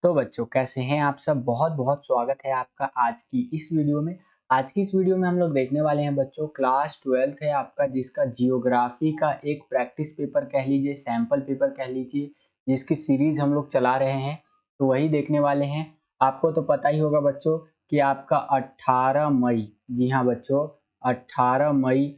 तो बच्चों कैसे हैं आप सब। बहुत बहुत स्वागत है आपका आज की इस वीडियो में। आज की इस वीडियो में हम लोग देखने वाले हैं बच्चों, क्लास 12th है आपका, जिसका जियोग्राफी का एक प्रैक्टिस पेपर कह लीजिए, सैंपल पेपर कह लीजिए, जिसकी सीरीज हम लोग चला रहे हैं, तो वही देखने वाले हैं। आपको तो पता ही होगा बच्चों कि आपका 18 मई, जी हाँ बच्चों, 18 मई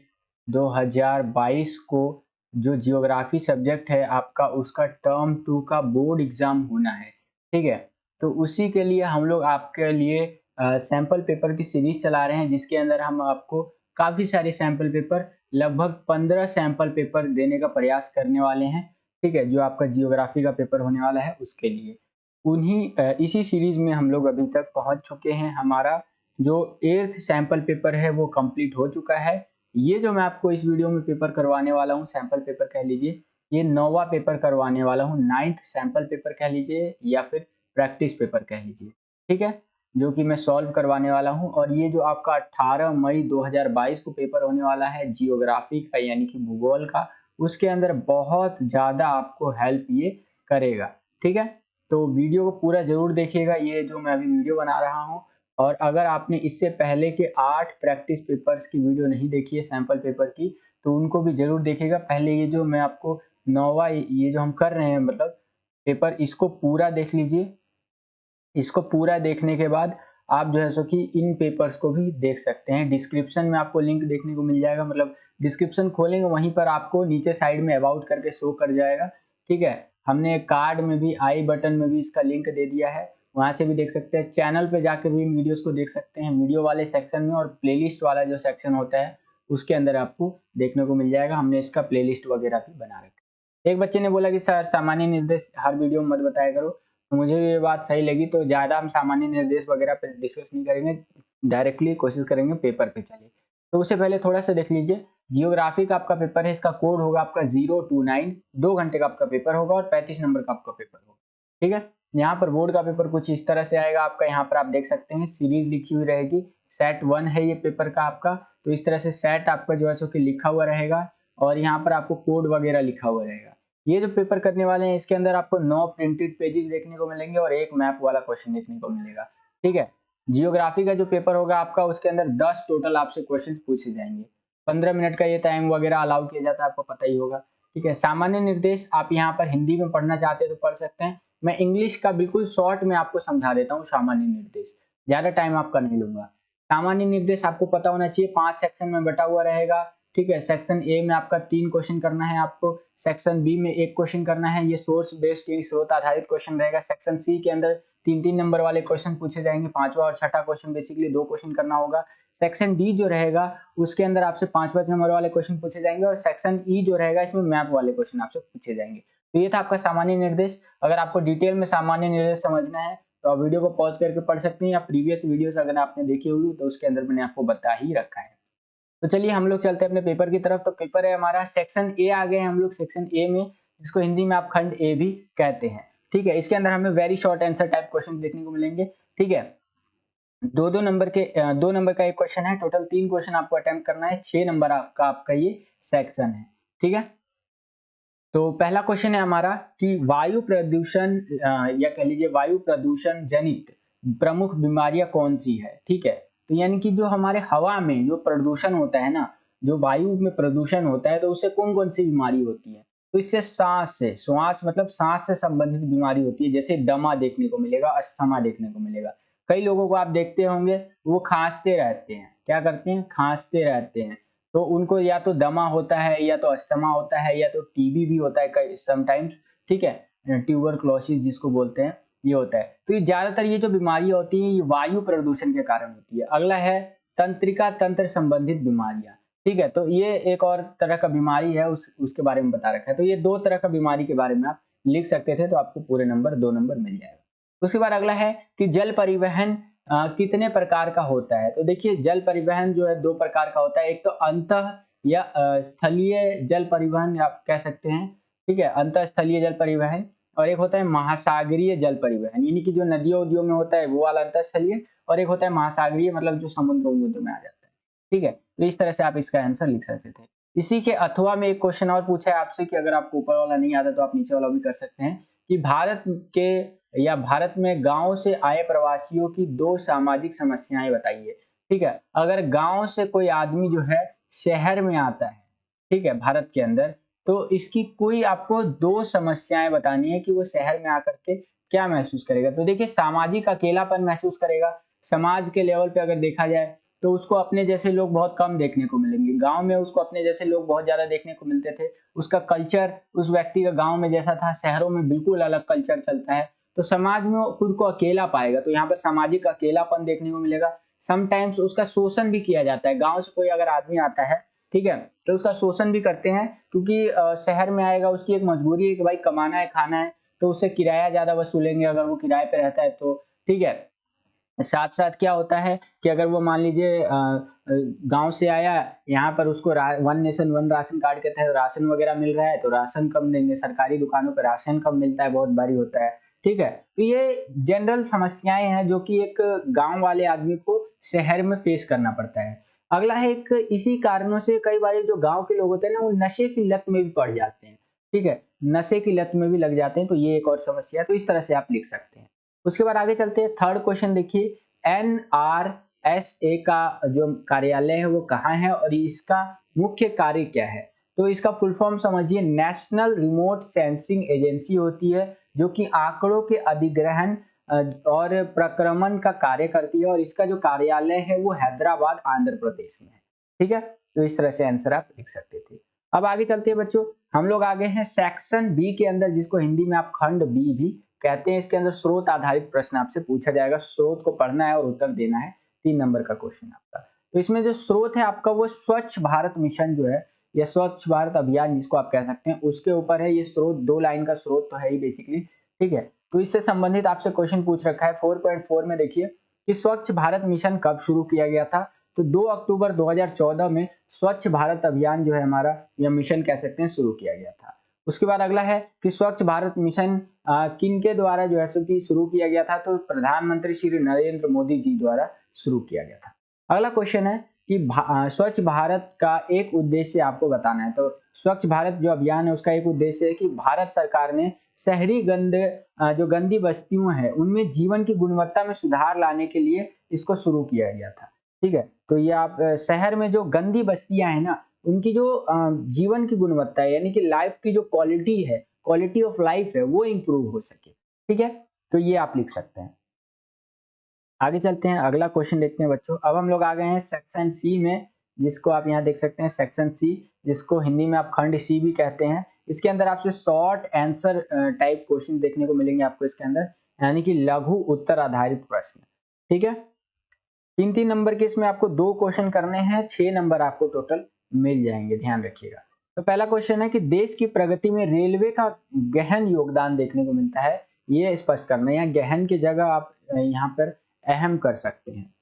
2022 को जो जियोग्राफी सब्जेक्ट है आपका, उसका टर्म 2 का बोर्ड एग्जाम होना है। ठीक है, तो उसी के लिए हम लोग आपके लिए सैंपल पेपर की सीरीज चला रहे हैं, जिसके अंदर हम आपको काफ़ी सारे सैंपल पेपर, लगभग 15 सैंपल पेपर देने का प्रयास करने वाले हैं। ठीक है, जो आपका जियोग्राफी का पेपर होने वाला है उसके लिए इसी सीरीज में हम लोग अभी तक पहुंच चुके हैं। हमारा जो 8th सैंपल पेपर है वो कंप्लीट हो चुका है। ये जो मैं आपको इस वीडियो में पेपर करवाने वाला हूँ, सैंपल पेपर कह लीजिए, ये 9वां पेपर करवाने वाला हूँ, 9th सैंपल पेपर कह लीजिए या फिर प्रैक्टिस पेपर कह लीजिए। ठीक है, जो कि मैं सॉल्व करवाने वाला हूँ। और ये जो आपका 18 मई 2022 को पेपर होने वाला है जियोग्राफी का, यानी कि भूगोल का, उसके अंदर बहुत ज़्यादा आपको हेल्प ये करेगा। ठीक है, तो वीडियो को पूरा जरूर देखिएगा, ये जो मैं अभी वीडियो बना रहा हूँ। और अगर आपने इससे पहले के 8 प्रैक्टिस पेपर्स की वीडियो नहीं देखी है सैंपल पेपर की, तो उनको भी जरूर देखिएगा। पहले ये जो मैं आपको 9वां ये जो हम कर रहे हैं मतलब पेपर, इसको पूरा देख लीजिए। इसको पूरा देखने के बाद आप जो है सो कि इन पेपर्स को भी देख सकते हैं। डिस्क्रिप्शन में आपको लिंक देखने को मिल जाएगा, मतलब डिस्क्रिप्शन खोलेंगे वहीं पर आपको नीचे साइड में अबाउट करके शो कर जाएगा। ठीक है, हमने कार्ड में भी, आई बटन में भी इसका लिंक दे दिया है, वहां से भी देख सकते हैं। चैनल पे जाकर भी इन वीडियोस को देख सकते हैं, वीडियो वाले सेक्शन में, और प्लेलिस्ट वाला जो सेक्शन होता है उसके अंदर आपको देखने को मिल जाएगा। हमने इसका प्लेलिस्ट वगैरह भी बना रखा है। एक बच्चे ने बोला कि सर सामान्य निर्देश हर वीडियो में मत बताया करो, तो मुझे भी ये बात सही लगी। तो ज़्यादा हम सामान्य निर्देश वगैरह पे डिस्कस नहीं करेंगे, डायरेक्टली कोशिश करेंगे पेपर पे चले। तो उससे पहले थोड़ा सा देख लीजिए, जियोग्राफी का आपका पेपर है, इसका कोड होगा आपका 029, 2 घंटे का आपका पेपर होगा और 35 नंबर का आपका पेपर होगा। ठीक है, यहाँ पर बोर्ड का पेपर कुछ इस तरह से आएगा आपका। यहाँ पर आप देख सकते हैं सीरीज लिखी हुई रहेगी, सेट 1 है ये पेपर का आपका। तो इस तरह से सेट आपका जो है सो कि लिखा हुआ रहेगा, और यहाँ पर आपको कोड वगैरह लिखा हुआ रहेगा। ये जो पेपर करने वाले हैं इसके अंदर आपको 9 प्रिंटेड पेजेस देखने को मिलेंगे और एक मैप वाला क्वेश्चन देखने को मिलेगा। ठीक है, जियोग्राफी का जो पेपर होगा आपका, उसके अंदर 10 टोटल आपसे क्वेश्चन पूछे जाएंगे। 15 मिनट का ये टाइम वगैरह अलाउ किया जाता है, आपको पता ही होगा। ठीक है, सामान्य निर्देश आप यहाँ पर हिंदी में पढ़ना चाहते हैं तो पढ़ सकते हैं। मैं इंग्लिश का बिल्कुल शॉर्ट में आपको समझा देता हूँ सामान्य निर्देश, ज्यादा टाइम आपका नहीं लूंगा। सामान्य निर्देश आपको पता होना चाहिए, 5 सेक्शन में बटा हुआ रहेगा। ठीक है, सेक्शन ए में आपका 3 क्वेश्चन करना है आपको, सेक्शन बी में 1 क्वेश्चन करना है, ये सोर्स बेस्ड स्रोत आधारित क्वेश्चन रहेगा। सेक्शन सी के अंदर 3-3 नंबर वाले क्वेश्चन पूछे जाएंगे, 5वां और 6ठा क्वेश्चन बेसिकली 2 क्वेश्चन करना होगा। सेक्शन डी जो रहेगा उसके अंदर आपसे 5-5 नंबर वाले क्वेश्चन पूछे जाएंगे, और सेक्शन ई जो रहेगा इसमें मैप वाले क्वेश्चन आपसे पूछे जाएंगे। तो ये था आपका सामान्य निर्देश। अगर आपको डिटेल में सामान्य निर्देश समझना है तो आप वीडियो को पॉज करके पढ़ सकते हैं, या प्रीवियस वीडियोस अगर आपने देखी होगी तो उसके अंदर मैंने आपको बता ही रखा है। तो चलिए हम लोग चलते हैं अपने पेपर की तरफ। तो पेपर है हमारा सेक्शन ए, आ गए हम लोग सेक्शन ए में, जिसको हिंदी में आप खंड ए भी कहते हैं। ठीक है, इसके अंदर हमें very short answer type question देखने को मिलेंगे। ठीक है, 2-2 नंबर के 2 नंबर का एक क्वेश्चन है, टोटल 3 क्वेश्चन आपको अटेम्प्ट करना है, 6 नंबर आपका ये सेक्शन है। ठीक है, तो पहला क्वेश्चन है हमारा कि वायु प्रदूषण या कह लीजिए वायु प्रदूषण जनित प्रमुख बीमारियां कौन सी है। ठीक है, तो यानी कि जो हमारे हवा में जो प्रदूषण होता है ना, जो वायु में प्रदूषण होता है, तो उससे कौन कौन सी बीमारी होती है। तो इससे श्वास मतलब सांस से संबंधित बीमारी होती है, जैसे दमा देखने को मिलेगा, अस्थमा देखने को मिलेगा। कई लोगों को आप देखते होंगे वो खांसते रहते हैं, क्या करते हैं, खांसते रहते हैं। तो उनको या तो दमा होता है, या तो अस्थमा होता है, या तो टीबी भी होता है कई समटाइम्स। ठीक है, ट्यूबरक्लोसिस जिसको बोलते हैं, ये होता है। तो ये ज्यादातर ये जो बीमारियां होती हैं ये वायु प्रदूषण के कारण होती है। अगला है तंत्रिका तंत्र संबंधित बीमारियां। ठीक है, तो ये एक और तरह का बीमारी है, उसके बारे में बता रखा है। तो ये 2 तरह का बीमारी के बारे में आप लिख सकते थे, तो आपको पूरे नंबर 2 नंबर मिल जाएगा। उसके बाद अगला है कि जल परिवहन कितने प्रकार का होता है। तो देखिए, जल परिवहन जो है 2 प्रकार का होता है। एक तो अंतः या स्थलीय जल परिवहन आप कह सकते हैं। ठीक है, अंतः स्थलीय जल परिवहन, और एक होता है महासागरीय जल परिवहन, यानी कि जो नदियों उदियों में होता है वो वाला अंतः स्थलीय, और एक होता है महासागरीय, मतलब जो समुद्र में आ जाता है। ठीक है, तो इस तरह से आप इसका आंसर लिख सकते थे। इसी के अथवा में एक क्वेश्चन और पूछा है आपसे कि अगर आपको ऊपर वाला नहीं आता तो आप नीचे वाला भी कर सकते हैं, कि भारत के या भारत में गांव से आए प्रवासियों की 2 सामाजिक समस्याएं बताइए। ठीक है, अगर गांव से कोई आदमी जो है शहर में आता है, ठीक है, भारत के अंदर, तो इसकी कोई आपको 2 समस्याएं बतानी है कि वो शहर में आकर के क्या महसूस करेगा। तो देखिए, सामाजिक अकेलापन महसूस करेगा। समाज के लेवल पे अगर देखा जाए तो उसको अपने जैसे लोग बहुत कम देखने को मिलेंगे। गांव में उसको अपने जैसे लोग बहुत ज्यादा देखने को मिलते थे। उसका कल्चर उस व्यक्ति का गांव में जैसा था, शहरों में बिल्कुल अलग कल्चर चलता है। तो समाज में वो खुद को अकेला पाएगा, तो यहाँ पर सामाजिक अकेलापन देखने को मिलेगा। समटाइम्स उसका शोषण भी किया जाता है। गांव से कोई अगर आदमी आता है, ठीक है, तो उसका शोषण भी करते हैं, क्योंकि शहर में आएगा, उसकी एक मजबूरी है कि भाई कमाना है, खाना है, तो उससे किराया ज्यादा वसूलेंगे अगर वो किराए पे रहता है तो। ठीक है, साथ साथ क्या होता है कि अगर वो मान लीजिए गांव से आया, यहाँ पर उसको one nation one ration card के तहत राशन वगैरह मिल रहा है, तो राशन कम देंगे, सरकारी दुकानों पर राशन कम मिलता है, बहुत भारी होता है। ठीक है, तो ये जनरल समस्याएं हैं जो कि एक गांव वाले आदमी को शहर में फेस करना पड़ता है। अगला है, एक इसी कारणों से कई बार जो गांव के लोग होते हैं ना, वो नशे की लत में भी पड़ जाते हैं। ठीक है, नशे की लत में भी लग जाते हैं, तो ये एक और समस्या है। तो इस तरह से आप लिख सकते हैं। उसके बाद आगे चलते हैं, थर्ड क्वेश्चन देखिए, NRSA का जो कार्यालय है वो कहाँ है और इसका मुख्य कार्य क्या है। तो इसका फुल फॉर्म समझिए, नेशनल रिमोट सेंसिंग एजेंसी होती है, जो कि आंकड़ों के अधिग्रहण और प्रक्रमण का कार्य करती है, और इसका जो कार्यालय है वो हैदराबाद आंध्र प्रदेश में है। ठीक है, तो इस तरह से आंसर आप लिख सकते थे। अब आगे चलते हैं बच्चों, हम लोग आगे हैं सेक्शन बी के अंदर, जिसको हिंदी में आप खंड बी भी कहते हैं। इसके अंदर स्रोत आधारित प्रश्न आपसे पूछा जाएगा, स्रोत को पढ़ना है और उत्तर देना है। 3 नंबर का क्वेश्चन आपका। तो इसमें जो स्रोत है आपका वो स्वच्छ भारत मिशन जो है, या स्वच्छ भारत अभियान जिसको आप कह सकते हैं, उसके ऊपर है ये स्रोत। 2 लाइन का स्रोत तो है ही बेसिकली। ठीक है, तो इससे संबंधित आपसे क्वेश्चन पूछ रखा है 4.4 में। देखिए कि स्वच्छ भारत मिशन कब शुरू किया गया था, तो 2 अक्टूबर 2014 में स्वच्छ भारत अभियान जो है हमारा, या मिशन कह सकते हैं, शुरू किया गया था। उसके बाद अगला है कि स्वच्छ भारत मिशन किन के द्वारा जो है सो कि शुरू किया गया था, तो प्रधानमंत्री श्री नरेंद्र मोदी जी द्वारा शुरू किया गया था। अगला क्वेश्चन है कि स्वच्छ भारत का एक उद्देश्य आपको बताना है। तो स्वच्छ भारत जो अभियान है उसका एक उद्देश्य है कि भारत सरकार ने शहरी जो गंदी बस्तियों हैं उनमें जीवन की गुणवत्ता में सुधार लाने के लिए इसको शुरू किया गया था। ठीक है, तो ये आप शहर में जो गंदी बस्तियां हैं ना, उनकी जो जीवन की गुणवत्ता है, यानी कि लाइफ की जो क्वालिटी है, क्वालिटी ऑफ लाइफ है, वो इंप्रूव हो सके। ठीक है, तो ये आप लिख सकते हैं। आगे चलते हैं, अगला क्वेश्चन देखते हैं बच्चों। अब हम लोग आ गए हैं सेक्शन सी में, जिसको आप यहाँ देख सकते हैं, सेक्शन सी, जिसको हिंदी में आप खंड सी भी कहते हैं। इसके अंदर आपसे शॉर्ट आंसर टाइप क्वेश्चन देखने को मिलेंगे आपको इसके अंदर, यानी कि लघु उत्तर आधारित प्रश्न। ठीक है, 3-3 नंबर के इसमें आपको 2 क्वेश्चन करने हैं, 6 नंबर आपको टोटल मिल जाएंगे, ध्यान रखिएगा। तो पहला क्वेश्चन है कि देश की प्रगति में रेलवे का गहन योगदान देखने को मिलता है, ये स्पष्ट करना है। यहाँ गहन की जगह आप यहाँ पर अहम कर सकते हैं।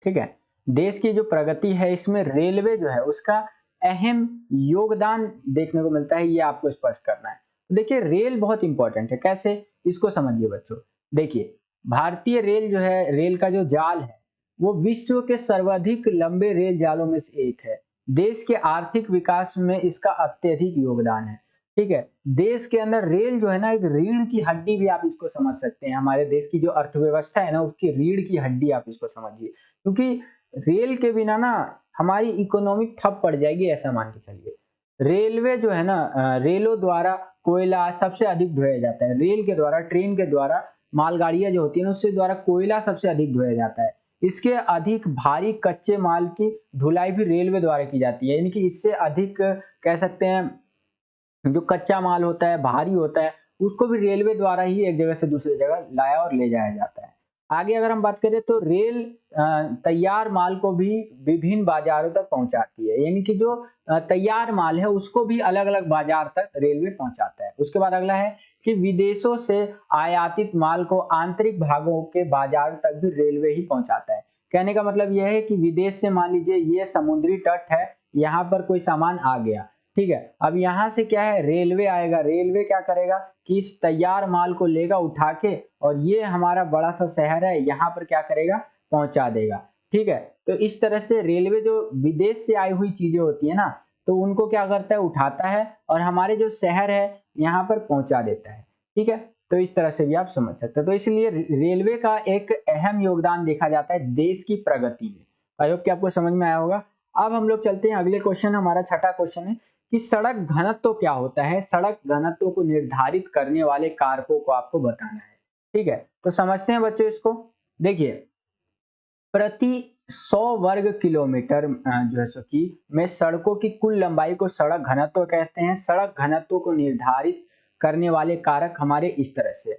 ठीक है, देश की जो प्रगति है इसमें रेलवे जो है उसका अहम योगदान देखने को मिलता है, ये आपको स्पष्ट करना है। देखिए, रेल बहुत इंपॉर्टेंट है, कैसे, इसको समझिए बच्चों। देखिए, भारतीय रेल जो है, रेल का जो जाल है वो विश्व के सर्वाधिक लंबे रेल जालों में से एक है। देश के आर्थिक विकास में इसका अत्यधिक योगदान है। ठीक है, देश के अंदर रेल जो है ना, एक रीढ़ की हड्डी भी आप इसको समझ सकते हैं। हमारे देश की जो अर्थव्यवस्था है ना, उसकी रीढ़ की हड्डी आप इसको समझिए, क्योंकि रेल के बिना ना हमारी इकोनॉमी ठप पड़ जाएगी, ऐसा मान के चलिए। रेलवे जो है ना, रेलों द्वारा कोयला सबसे अधिक ढोया जाता है। रेल के द्वारा, ट्रेन के द्वारा, मालगाड़ियां जो होती है ना, उससे द्वारा कोयला सबसे अधिक ढोया जाता है। इसके अधिक भारी कच्चे माल की ढुलाई भी रेलवे द्वारा की जाती है, यानी कि इससे अधिक कह सकते हैं जो कच्चा माल होता है, भारी होता है, उसको भी रेलवे द्वारा ही एक जगह से दूसरी जगह लाया और ले जाया जाता है। आगे अगर हम बात करें तो रेल तैयार माल को भी विभिन्न बाजारों तक पहुंचाती है, यानी कि जो तैयार माल है उसको भी अलग अलग बाजार तक रेलवे पहुंचाता है। उसके बाद अगला है कि विदेशों से आयातित माल को आंतरिक भागों के बाजार तक भी रेलवे ही पहुंचाता है। कहने का मतलब यह है कि विदेश से मान लीजिए ये समुद्री तट है, यहाँ पर कोई सामान आ गया, ठीक है, अब यहाँ से क्या है, रेलवे आएगा। रेलवे क्या करेगा कि इस तैयार माल को लेगा उठा के, और ये हमारा बड़ा सा शहर है, यहाँ पर क्या करेगा, पहुंचा देगा। ठीक है, तो इस तरह से रेलवे जो विदेश से आई हुई चीजें होती है ना, तो उनको क्या करता है, उठाता है और हमारे जो शहर है यहाँ पर पहुंचा देता है। ठीक है, तो इस तरह से भी आप समझ सकते हो। तो इसलिए रेलवे का एक अहम योगदान देखा जाता है देश की प्रगति में। आई होप कि आपको समझ में आया होगा। अब हम लोग चलते हैं अगले क्वेश्चन, हमारा छठा क्वेश्चन है कि सड़क घनत्व क्या होता है। सड़क घनत्व को निर्धारित करने वाले कारकों को आपको बताना है। ठीक है, तो समझते हैं बच्चों इसको। देखिए, प्रति 100 वर्ग किलोमीटर जो है सो की में सड़कों की कुल लंबाई को सड़क घनत्व कहते हैं। सड़क घनत्व को निर्धारित करने वाले कारक हमारे इस तरह से।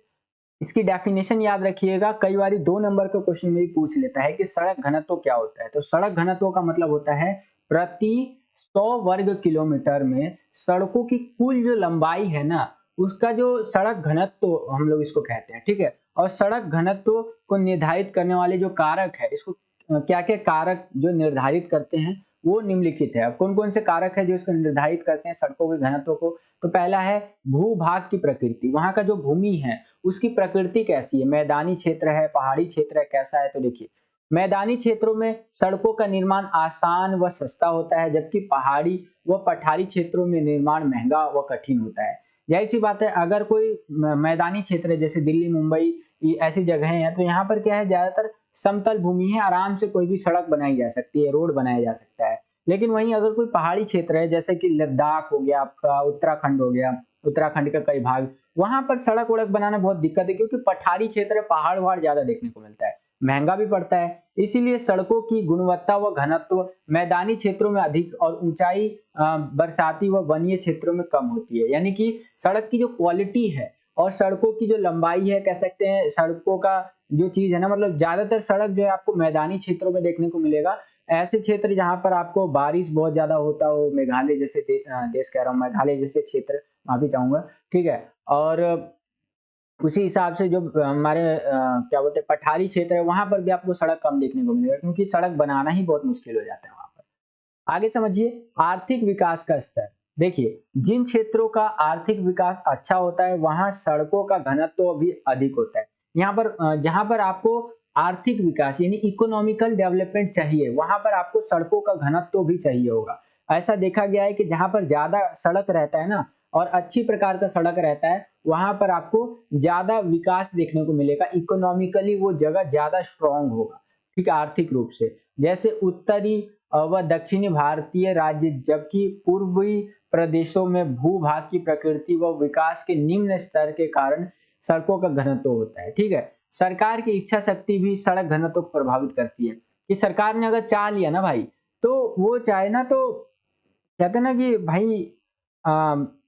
इसकी डेफिनेशन याद रखिएगा, कई बार 2 नंबर के क्वेश्चन में भी पूछ लेता है कि सड़क घनत्व क्या होता है। तो सड़क घनत्व का मतलब होता है प्रति 100 वर्ग किलोमीटर में सड़कों की कुल जो लंबाई है ना, उसका जो सड़क घनत्व हम लोग इसको कहते हैं। ठीक है, और सड़क घनत्व को निर्धारित करने वाले जो कारक है, इसको क्या क्या कारक जो निर्धारित करते हैं वो निम्नलिखित है। अब कौन कौन से कारक है जो इसको निर्धारित करते हैं सड़कों के घनत्व को। तो पहला है भूभाग की प्रकृति, वहां का जो भूमि है उसकी प्रकृति कैसी है, मैदानी क्षेत्र है, पहाड़ी क्षेत्र है, कैसा है। तो देखिए, मैदानी क्षेत्रों में सड़कों का निर्माण आसान व सस्ता होता है, जबकि पहाड़ी व पठारी क्षेत्रों में निर्माण महंगा व कठिन होता है। जाहिर सी बात है, अगर कोई मैदानी क्षेत्र है जैसे दिल्ली, मुंबई, ऐसी जगह हैं, तो यहाँ पर क्या है, ज्यादातर समतल भूमि है, आराम से कोई भी सड़क बनाई जा सकती है, रोड बनाया जा सकता है। लेकिन वहीं अगर कोई पहाड़ी क्षेत्र है जैसे कि लद्दाख हो गया, आपका उत्तराखंड हो गया, उत्तराखंड का कई भाग, वहां पर सड़क वड़क बनाना बहुत दिक्कत है, क्योंकि पठारी क्षेत्र है, पहाड़ वहाड़ ज्यादा देखने को मिलता है, महंगा भी पड़ता है। इसीलिए सड़कों की गुणवत्ता व घनत्व मैदानी क्षेत्रों में अधिक और ऊंचाई बरसाती व वनीय क्षेत्रों में कम होती है। यानी कि सड़क की जो क्वालिटी है और सड़कों की जो लंबाई है, कह सकते हैं सड़कों का जो चीज है ना, मतलब ज्यादातर सड़क जो है आपको मैदानी क्षेत्रों में देखने को मिलेगा। ऐसे क्षेत्र जहां पर आपको बारिश बहुत ज्यादा होता हो, मेघालय जैसे देश कह रहा हूँ, मेघालय जैसे क्षेत्र, माफी चाहूंगा। ठीक है, और उसी हिसाब से जो हमारे क्या बोलते हैं पठारी क्षेत्र है, वहां पर भी आपको सड़क कम देखने को मिलेगा, क्योंकि सड़क बनाना ही बहुत मुश्किल हो जाता है वहां पर। आगे समझिए आर्थिक विकास का स्तर। देखिए, जिन क्षेत्रों का आर्थिक विकास अच्छा होता है वहां सड़कों का घनत्व भी अधिक होता है। यहाँ पर जहां पर आपको आर्थिक विकास यानी इकोनॉमिकल डेवलपमेंट चाहिए, वहां पर आपको सड़कों का घनत्व भी चाहिए होगा। ऐसा देखा गया है कि जहां पर ज्यादा सड़क रहता है ना, और अच्छी प्रकार का सड़क रहता है, वहां पर आपको ज्यादा विकास देखने को मिलेगा, इकोनॉमिकली वो जगह ज्यादा स्ट्रांग होगा। ठीक है, आर्थिक रूप से। जैसे उत्तरी व दक्षिणी भारतीय राज्य, जबकि पूर्वी प्रदेशों में भूभाग की प्रकृति व विकास के निम्न स्तर के कारण सड़कों का घनत्व होता है। ठीक है, सरकार की इच्छा शक्ति भी सड़क घनत्व को प्रभावित करती है, कि सरकार ने अगर चाह लिया ना भाई, तो वो चाहे ना, तो कहते हैं ना कि भाई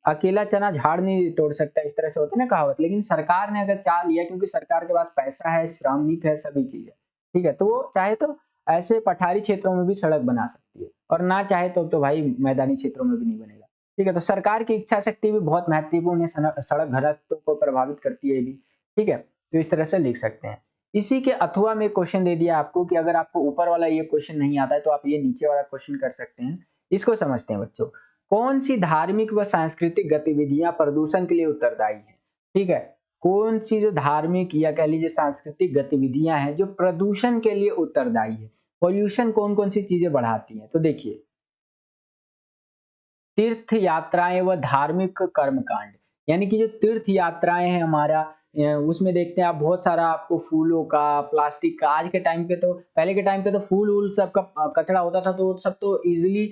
अकेला चना झाड़ नहीं तोड़ सकता, इस तरह से होता है ना कहावत। लेकिन सरकार ने अगर चाह लिया, क्योंकि सरकार के पास पैसा है, श्रमिक है, सभी चीज है, ठीक है, तो वो चाहे तो ऐसे पठारी क्षेत्रों में भी सड़क बना सकती है, और ना चाहे तो भाई मैदानी क्षेत्रों में भी नहीं बनेगा। ठीक है, तो सरकार की इच्छा शक्ति भी बहुत महत्वपूर्ण है, सड़क घनत्व को प्रभावित करती है भी। ठीक है, तो इस तरह से लिख सकते हैं। इसी के अथवा में क्वेश्चन दे दिया आपको कि अगर आपको ऊपर वाला ये क्वेश्चन नहीं आता है तो आप ये नीचे वाला क्वेश्चन कर सकते हैं। इसको समझते हैं बच्चों। कौन सी धार्मिक व सांस्कृतिक गतिविधियां प्रदूषण के लिए उत्तरदायी है। ठीक है, कौन सी जो धार्मिक या कह लीजिए सांस्कृतिक गतिविधियां हैं जो प्रदूषण के लिए उत्तरदायी है, पॉल्यूशन कौन कौन सी चीजें बढ़ाती हैं। तो देखिए, तीर्थ यात्राएं व धार्मिक कर्मकांड, यानी कि जो तीर्थ यात्राएं हैं हमारा, उसमें देखते हैं आप बहुत सारा आपको फूलों का, प्लास्टिक का। आज के टाइम पे तो, पहले के टाइम पे तो फूल वूल सबका कचरा होता था, तो सब तो इजीली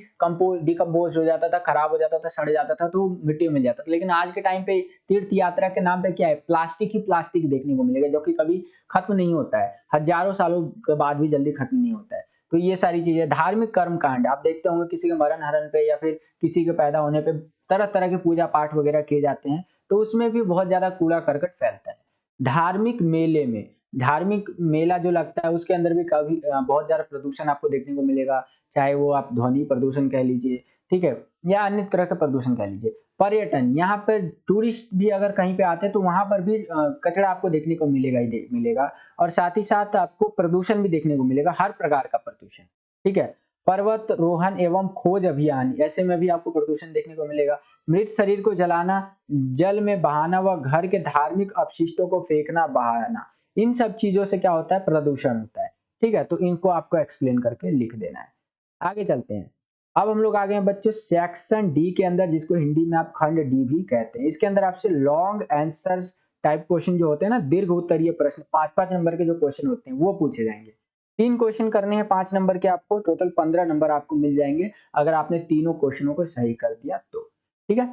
डिकम्पोज हो जाता था, खराब हो जाता था, सड़ जाता था, तो मिट्टी में मिल जाता था। लेकिन आज के टाइम पे तीर्थ यात्रा के नाम पे क्या है, प्लास्टिक ही प्लास्टिक देखने को मिलेगा, जो कि कभी खत्म नहीं होता है, हजारों सालों के बाद भी जल्दी खत्म नहीं होता है। तो ये सारी चीजें, धार्मिक कर्म कांड आप देखते होंगे, किसी के मरण हरण पे या फिर किसी के पैदा होने पे तरह तरह के पूजा पाठ वगैरह किए जाते हैं, तो उसमें भी बहुत ज्यादा कूड़ा करकट फैलता है। धार्मिक मेले में, धार्मिक मेला जो लगता है उसके अंदर भी कभी बहुत ज्यादा प्रदूषण आपको देखने को मिलेगा, चाहे वो आप ध्वनि प्रदूषण कह लीजिए, ठीक है, या अन्य तरह का प्रदूषण कह लीजिए। पर्यटन, यहाँ पर टूरिस्ट भी अगर कहीं पे आते हैं तो वहां पर भी कचरा आपको देखने को मिलेगा ही मिलेगा, और साथ ही साथ आपको प्रदूषण भी देखने को मिलेगा, हर प्रकार का प्रदूषण। ठीक है, पर्वत रोहन एवं खोज अभियान, ऐसे में भी आपको प्रदूषण देखने को मिलेगा। मृत शरीर को जलाना, जल में बहाना व घर के धार्मिक अपशिष्टों को फेंकना बहाना, इन सब चीजों से क्या होता है, प्रदूषण होता है। ठीक है, तो इनको आपको एक्सप्लेन करके लिख देना है। आगे चलते हैं। अब हम लोग आ गए हैं बच्चों सेक्शन डी के अंदर, जिसको हिंदी में आप खंड डी भी कहते हैं। इसके अंदर आपसे लॉन्ग आंसर्स टाइप क्वेश्चन जो होते हैं ना, दीर्घ उत्तरीय प्रश्न, 5-5 नंबर के जो क्वेश्चन होते हैं वो पूछे जाएंगे। 3 क्वेश्चन करने हैं 5 नंबर के, आपको टोटल 15 नंबर आपको मिल जाएंगे अगर आपने तीनों क्वेश्चनों को सही कर दिया तो। ठीक है,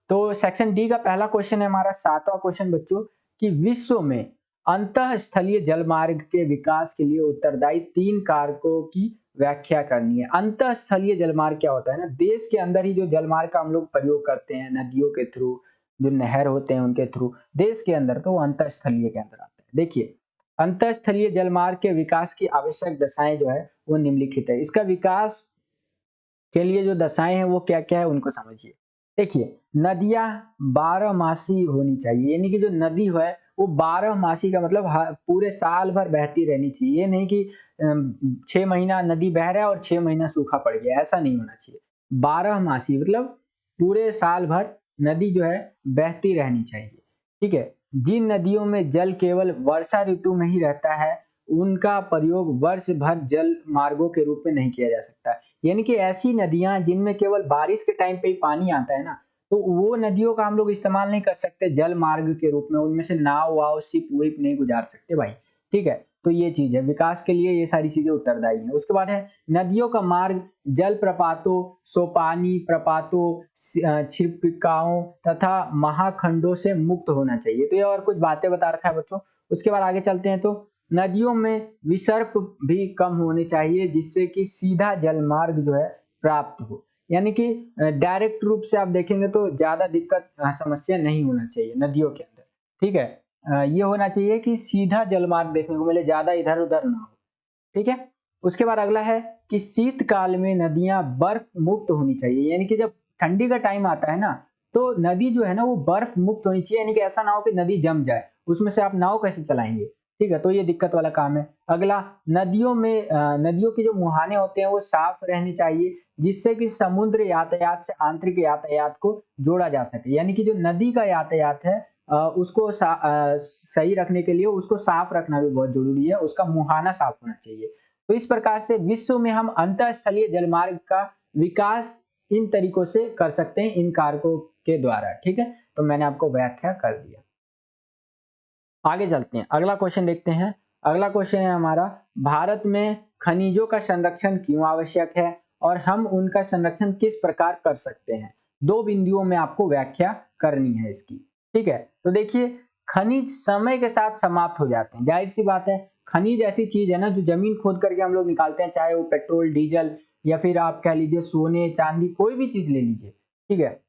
तो सेक्शन डी का पहला क्वेश्चन है हमारा 7वां क्वेश्चन बच्चों, कि विश्व में अंतःस्थलीय जलमार्ग के विकास के लिए उत्तरदायी 3 कारकों की व्याख्या करनी है। अंतःस्थलीय जलमार्ग क्या होता है ना, देश के अंदर ही जो जलमार्ग का हम लोग प्रयोग करते हैं, नदियों के थ्रू, जो नहर होते हैं उनके थ्रू, देश के अंदर, तो वो अंतःस्थलीय के अंदर आता है। देखिए, अंतःस्थलीय जलमार्ग के विकास की आवश्यक दशाएं जो है वो निम्नलिखित है। इसका विकास के लिए जो दशाएं हैं वो क्या क्या है उनको समझिए। देखिए, नदियां 12 मासी होनी चाहिए, यानी कि जो नदी है वो 12 मासी का मतलब पूरे साल भर बहती रहनी चाहिए। ये नहीं कि 6 महीना नदी बह रहा है और 6 महीना सूखा पड़ गया, ऐसा नहीं होना चाहिए। 12 मासी मतलब पूरे साल भर नदी जो है बहती रहनी चाहिए। ठीक है, जिन नदियों में जल केवल वर्षा ऋतु में ही रहता है उनका प्रयोग वर्ष भर जल मार्गों के रूप में नहीं किया जा सकता। यानी कि ऐसी नदियां जिनमें केवल बारिश के टाइम पे ही पानी आता है ना, तो वो नदियों का हम लोग इस्तेमाल नहीं कर सकते जल मार्ग के रूप में, उनमें से नाव वाव शिप विप नहीं गुजार सकते भाई। ठीक है, तो ये चीज है, विकास के लिए ये सारी चीजें उत्तरदायी है। उसके बाद है नदियों का मार्ग जल प्रपातों, सोपानी प्रपातों, छिपिकाओं तथा महाखंडों से मुक्त होना चाहिए। तो ये और कुछ बातें बता रखा है बच्चों। उसके बाद आगे चलते हैं, तो नदियों में विसर्प भी कम होने चाहिए जिससे कि सीधा जलमार्ग जो है प्राप्त हो। यानी कि डायरेक्ट रूप से आप देखेंगे तो ज्यादा दिक्कत समस्या नहीं होना चाहिए नदियों के अंदर। ठीक है, ये होना चाहिए कि सीधा जलमार्ग देखने को मिले, ज्यादा इधर उधर ना हो। ठीक है, उसके बाद अगला है कि शीतकाल में नदियां बर्फ मुक्त होनी चाहिए। यानी कि जब ठंडी का टाइम आता है ना, तो नदी जो है ना वो बर्फ मुक्त होनी चाहिए। यानी कि ऐसा ना हो कि नदी जम जाए, उसमें से आप नाव कैसे चलाएंगे। ठीक है, तो ये दिक्कत वाला काम है। अगला, नदियों में नदियों के जो मुहाने होते हैं वो साफ रहने चाहिए जिससे कि समुद्र यातायात से आंतरिक यातायात को जोड़ा जा सके। यानी कि जो नदी का यातायात है उसको सही रखने के लिए उसको साफ रखना भी बहुत जरूरी है, उसका मुहाना साफ होना चाहिए। तो इस प्रकार से विश्व में हम अंतःस्थलीय जलमार्ग का विकास इन तरीकों से कर सकते हैं, इन कारकों के द्वारा। ठीक है, तो मैंने आपको व्याख्या कर दिया। आगे चलते हैं, अगला क्वेश्चन देखते हैं। अगला क्वेश्चन है हमारा, भारत में खनिजों का संरक्षण क्यों आवश्यक है और हम उनका संरक्षण किस प्रकार कर सकते हैं। 2 बिंदुओं में आपको व्याख्या करनी है इसकी। ठीक है, तो देखिए, खनिज समय के साथ समाप्त हो जाते हैं, जाहिर सी बात है। खनिज ऐसी चीज है ना जो जमीन खोद करके हम लोग निकालते हैं, चाहे वो पेट्रोल डीजल या फिर आप कह लीजिए सोने चांदी, कोई भी चीज ले लीजिए। ठीक है,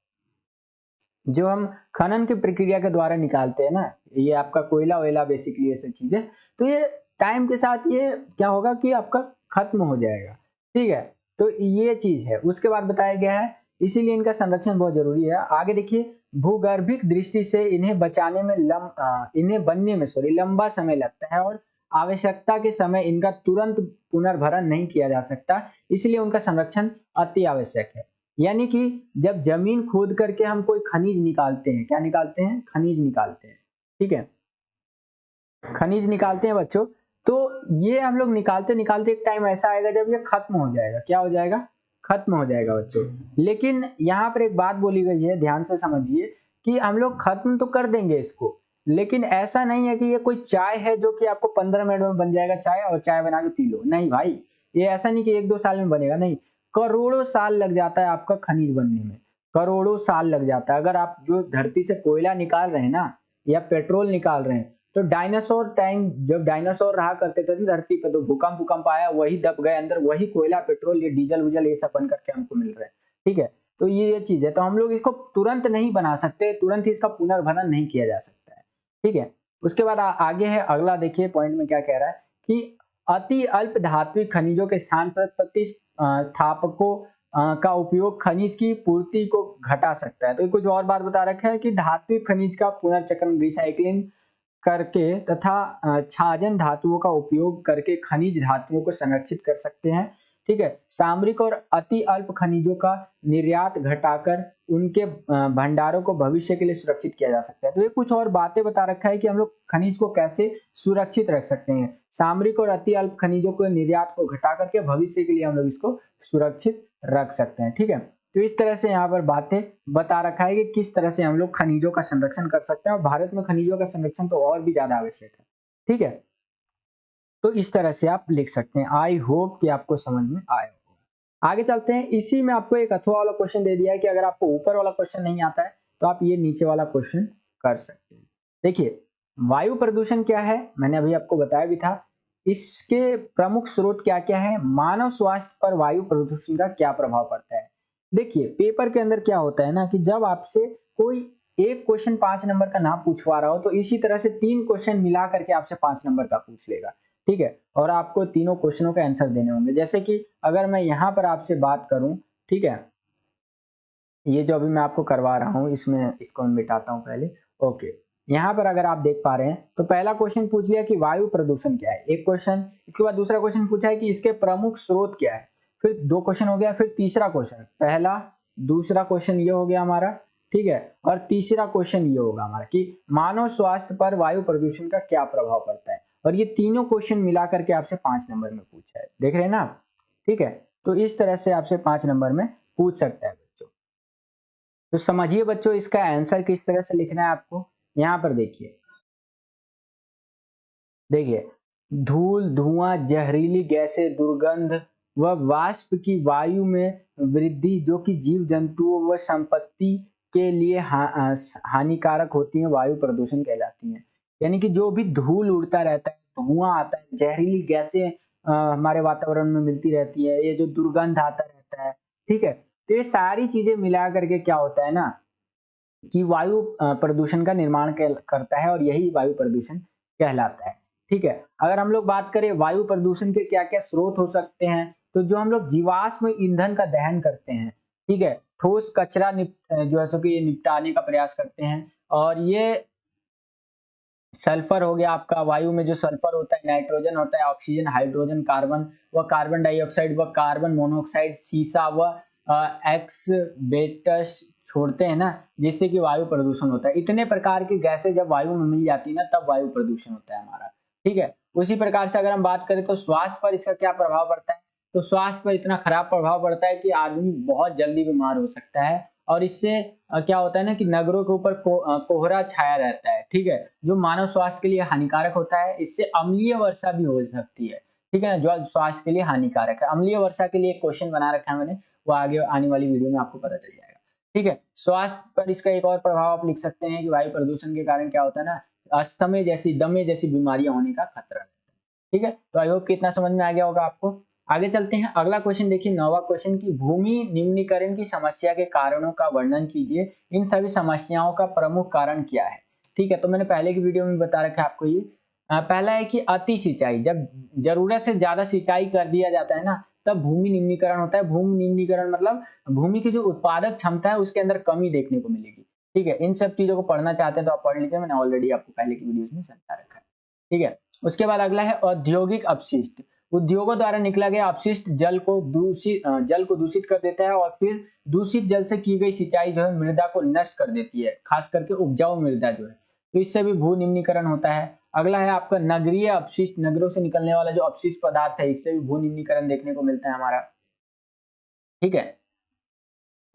जो हम खनन की प्रक्रिया के द्वारा निकालते हैं ना, ये आपका कोयला वोयला बेसिकली ऐसी चीजें, तो ये टाइम के साथ ये क्या होगा कि आपका खत्म हो जाएगा। ठीक है, तो ये चीज है। उसके बाद बताया गया है इसीलिए इनका संरक्षण बहुत जरूरी है। आगे देखिए, भूगर्भिक दृष्टि से इन्हें बचाने में इन्हें बनने में लंबा समय लगता है और आवश्यकता के समय इनका तुरंत पुनर्भरण नहीं किया जा सकता, इसलिए उनका संरक्षण अति आवश्यक है। यानी कि जब जमीन खोद करके हम कोई खनिज निकालते हैं, क्या निकालते हैं, खनिज निकालते हैं। ठीक है, खनिज निकालते हैं बच्चों, तो ये हम लोग निकालते निकालते एक टाइम ऐसा आएगा जब ये खत्म हो जाएगा। क्या हो जाएगा, खत्म हो जाएगा बच्चों। लेकिन यहाँ पर एक बात बोली गई है, ध्यान से समझिए, कि हम लोग खत्म तो कर देंगे इसको, लेकिन ऐसा नहीं है कि ये कोई चाय है जो कि आपको 15 मिनट में बन जाएगा चाय और चाय बना के पी लो। नहीं भाई, ये ऐसा नहीं कि 1-2 साल में बनेगा, नहीं, करोड़ों साल लग जाता है आपका खनिज बनने में, करोड़ों साल लग जाता है। अगर आप जो धरती से कोयला निकाल रहे हैं ना या पेट्रोल निकाल रहे हैं, तो डायनासोर टाइम, जब डायनासोर रहा करते थे ना धरती पे, तो भूकंप भूकंप आया, वही दब गए अंदर, वही कोयला पेट्रोल ये डीजल वुजल ये सब बन करके हमको मिल रहा है। ठीक है, तो ये चीज है, तो हम लोग इसको तुरंत नहीं बना सकते, तुरंत ही इसका पुनर्भरण नहीं किया जा सकता है। ठीक है, उसके बाद आगे है अगला, देखिए पॉइंट में क्या कह रहा है कि अति अल्प धात्विक खनिजों के स्थान पर प्रतिस्थापकों का उपयोग खनिज की पूर्ति को घटा सकता है। तो कुछ और बात बता रखा है कि धात्विक खनिज का पुनर्चक्रण रिसाइकलिंग करके तथा छाजन धातुओं का उपयोग करके खनिज धातुओं को संरक्षित कर सकते हैं। ठीक है, सामरिक और अति अल्प खनिजों का निर्यात घटाकर उनके भंडारों को भविष्य के लिए सुरक्षित किया जा सकता है। तो ये कुछ और बातें बता रखा है कि हम लोग खनिज को कैसे सुरक्षित रख सकते हैं। सामरिक और अति अल्प खनिजों को निर्यात को घटा करके भविष्य के लिए हम लोग इसको सुरक्षित रख सकते हैं। ठीक है, तो इस तरह से यहाँ पर बातें बता रखा है कि किस तरह से हम लोग खनिजों का संरक्षण कर सकते हैं, और भारत में खनिजों का संरक्षण तो और भी ज्यादा आवश्यक है। ठीक है, तो इस तरह से आप लिख सकते हैं। आई होप कि आपको समझ में आया होगा। आगे चलते हैं। इसी में आपको एक अथवा वाला क्वेश्चन दे दिया है कि अगर आपको ऊपर वाला क्वेश्चन नहीं आता है तो आप ये नीचे वाला क्वेश्चन कर सकते हैं। देखिए, वायु प्रदूषण क्या है, मैंने अभी आपको बताया भी था। इसके प्रमुख स्रोत क्या क्या है, मानव स्वास्थ्य पर वायु प्रदूषण का क्या प्रभाव पड़ता है। देखिए, पेपर के अंदर क्या होता है ना कि जब आपसे कोई एक क्वेश्चन 5 नंबर का ना पूछवा रहा हो तो इसी तरह से 3 क्वेश्चन मिला करके आपसे 5 नंबर का पूछ लेगा। ठीक है, और आपको तीनों क्वेश्चनों का आंसर देने होंगे। जैसे कि अगर मैं यहाँ पर आपसे बात करूं, ठीक है, ये जो अभी मैं आपको करवा रहा हूं इसमें इसको मैं मिटाता हूं पहले। ओके, यहाँ पर अगर आप देख पा रहे हैं तो पहला क्वेश्चन पूछ लिया कि वायु प्रदूषण क्या है, एक क्वेश्चन। इसके बाद दूसरा क्वेश्चन पूछा है कि इसके प्रमुख स्रोत क्या है, फिर 2 क्वेश्चन हो गया। फिर तीसरा क्वेश्चन, पहला दूसरा क्वेश्चन ये हो गया हमारा। ठीक है, और तीसरा क्वेश्चन ये होगा हमारा कि मानव स्वास्थ्य पर वायु प्रदूषण का क्या प्रभाव पड़ता है। और ये तीनों क्वेश्चन मिला करके आपसे 5 नंबर में पूछा है, देख रहे हैं ना आप। ठीक है, तो इस तरह से आपसे 5 नंबर में पूछ सकता है बच्चों। तो समझिए बच्चों, इसका आंसर किस तरह से लिखना है आपको। यहाँ पर देखिए, देखिए, धूल, धुआं, जहरीली गैसें, दुर्गंध व वाष्प की वायु में वृद्धि जो कि जीव जंतुओं व संपत्ति के लिए हानिकारक होती है, वायु प्रदूषण कहलाती हैं। यानी कि जो भी धूल उड़ता रहता है, धुआं आता है, जहरीली गैसें हमारे वातावरण में मिलती रहती है, ये जो दुर्गंध आता रहता है, ठीक है, तो ये सारी चीजें मिला करके क्या होता है ना कि वायु प्रदूषण का निर्माण करता है, और यही वायु प्रदूषण कहलाता है। ठीक है, अगर हम लोग बात करें वायु प्रदूषण के क्या क्या स्रोत हो सकते हैं, तो जो हम लोग जीवाश्म ईंधन का दहन करते हैं, ठीक है, ठोस कचरा जो है सो कि निपटाने का प्रयास करते हैं, और ये सल्फर हो गया आपका, वायु में जो सल्फर होता है, नाइट्रोजन होता है, ऑक्सीजन, हाइड्रोजन, कार्बन व कार्बन डाइऑक्साइड व कार्बन मोनोऑक्साइड, सीसा व एक्सबेस्टस छोड़ते हैं ना, जिससे कि वायु प्रदूषण होता है। इतने प्रकार की गैसें जब वायु में मिल जाती है ना, तब वायु प्रदूषण होता है हमारा। ठीक है, उसी प्रकार से अगर हम बात करें तो स्वास्थ्य पर इसका क्या प्रभाव पड़ता है, तो स्वास्थ्य पर इतना खराब प्रभाव पड़ता है कि आदमी बहुत जल्दी बीमार हो सकता है। और इससे क्या होता है ना कि नगरों के ऊपर कोहरा छाया रहता है। ठीक है, जो मानव स्वास्थ्य के लिए हानिकारक होता है। इससे अम्लीय वर्षा भी हो सकती है। ठीक है ना, जो स्वास्थ्य के लिए हानिकारक है। अम्लीय वर्षा के लिए एक क्वेश्चन बना रखा है मैंने, वो आगे आने वाली वीडियो में आपको पता चल जाएगा। ठीक है, स्वास्थ्य पर इसका एक और प्रभाव आप लिख सकते हैं कि वायु प्रदूषण के कारण क्या होता है ना, अस्थमे जैसी, दमे जैसी बीमारियां होने का खतरा रहता है। ठीक है, तो आई होप कि इतना समझ में आ गया होगा आपको। आगे चलते हैं, अगला क्वेश्चन देखिए, 9वां क्वेश्चन की भूमि निम्नीकरण की समस्या के कारणों का वर्णन कीजिए। इन सभी समस्याओं का प्रमुख कारण क्या है। ठीक है, तो मैंने पहले की वीडियो में बता रखा है आपको ये। पहला है कि अति सिंचाई, जब जरूरत से ज्यादा सिंचाई कर दिया जाता है ना, तब भूमि निम्नीकरण होता है। भूमि निम्नीकरण मतलब भूमि की जो उत्पादक क्षमता है उसके अंदर कमी देखने को मिलेगी। ठीक है, इन सब चीजों को पढ़ना चाहते हैं तो आप पढ़ लीजिए, मैंने ऑलरेडी आपको पहले की वीडियोस में समझा रखा है। ठीक है, उसके बाद अगला है औद्योगिक अपशिष्ट। उद्योगों द्वारा निकला गया अपशिष्ट जल को दूषित कर देता है, और फिर दूषित जल से की गई सिंचाई जो है मृदा को नष्ट कर देती है, खास करके उपजाऊ मृदा जो है, तो इससे भी भू निम्नीकरण होता है। अगला है आपका नगरीय अपशिष्ट, नगरों से निकलने वाला जो अपशिष्ट पदार्थ है, इससे भी भू निम्नीकरण देखने को मिलता है हमारा। ठीक है,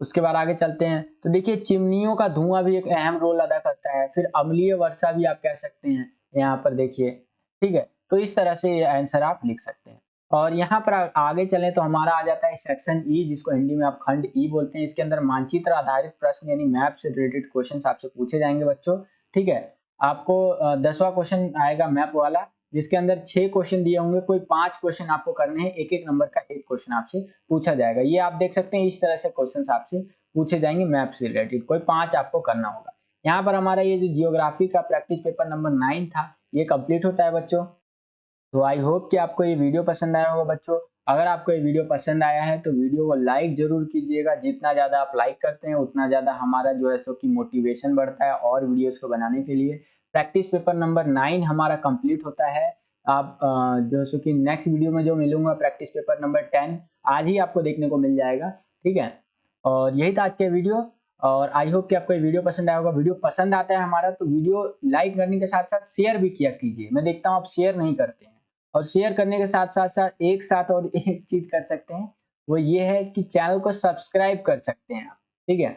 उसके बाद आगे चलते हैं, तो देखिए, चिमनियों का धुआं भी एक अहम रोल अदा करता है। फिर अम्लीय वर्षा भी आप कह सकते हैं यहाँ पर देखिए। ठीक है, तो इस तरह से ये आंसर आप लिख सकते हैं। और यहाँ पर आगे चलें तो हमारा आ जाता है सेक्शन ई, जिसको हिंदी में आप खंड ई बोलते हैं। इसके अंदर मानचित्र आधारित प्रश्न यानी मैप से रिलेटेड क्वेश्चन आपसे पूछे जाएंगे बच्चों। ठीक है, आपको 10वां क्वेश्चन आएगा मैप वाला, जिसके अंदर 6 क्वेश्चन दिए होंगे, कोई 5 क्वेश्चन आपको करने हैं, एक एक नंबर का एक क्वेश्चन आपसे पूछा जाएगा। ये आप देख सकते हैं, इस तरह से क्वेश्चंस आपसे पूछे जाएंगे मैप से रिलेटेड, कोई 5 आपको करना होगा। यहाँ पर हमारा ये जो जियोग्राफी का प्रैक्टिस पेपर नंबर 9 था, ये कंप्लीट होता है बच्चों। तो आई होप कि आपको ये वीडियो पसंद आया होगा बच्चों। अगर आपको ये वीडियो पसंद आया है तो वीडियो को लाइक जरूर कीजिएगा। जितना ज़्यादा आप लाइक करते हैं उतना ज़्यादा हमारा जो है सो कि मोटिवेशन बढ़ता है और वीडियोस को बनाने के लिए। प्रैक्टिस पेपर नंबर 9 हमारा कंप्लीट होता है। आप जो है सो कि नेक्स्ट वीडियो में जो मिलूंगा प्रैक्टिस पेपर नंबर 10 आज ही आपको देखने को मिल जाएगा। ठीक है, और यही था आज के वीडियो। और आई होप कि आपको ये वीडियो पसंद आया होगा। वीडियो पसंद आता है हमारा तो वीडियो लाइक करने के साथ साथ शेयर भी किया कीजिए। मैं देखता हूँ आप शेयर नहीं करते हैं। और शेयर करने के साथ साथ एक साथ और एक चीज कर सकते हैं, वो ये है कि चैनल को सब्सक्राइब कर सकते हैं आप, ठीक है।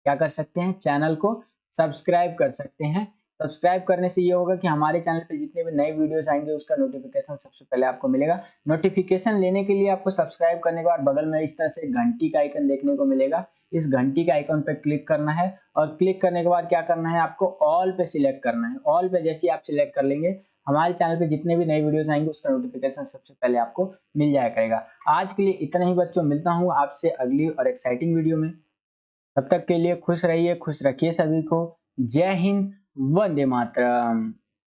क्या कर सकते हैं, चैनल को सब्सक्राइब कर सकते हैं। सब्सक्राइब करने से ये होगा कि हमारे चैनल पे जितने भी नए वीडियोस आएंगे उसका नोटिफिकेशन सबसे पहले आपको मिलेगा। नोटिफिकेशन लेने के लिए आपको सब्सक्राइब करने के बाद बगल में इस तरह से घंटी का आइकन देखने को मिलेगा। इस घंटी का आइकन पे क्लिक करना है और क्लिक करने के बाद क्या करना है, आपको ऑल पे सिलेक्ट करना है। ऑल पे जैसे ही आप सिलेक्ट कर लेंगे हमारे चैनल पे जितने भी नए वीडियोस आएंगे उसका नोटिफिकेशन सबसे पहले आपको मिल जाया करेगा। आज के लिए इतना ही बच्चों, मिलता हूँ आपसे अगली और एक्साइटिंग वीडियो में। तब तक के लिए खुश रहिए, खुश रखिए सभी को। जय हिंद, वंदे मातरम।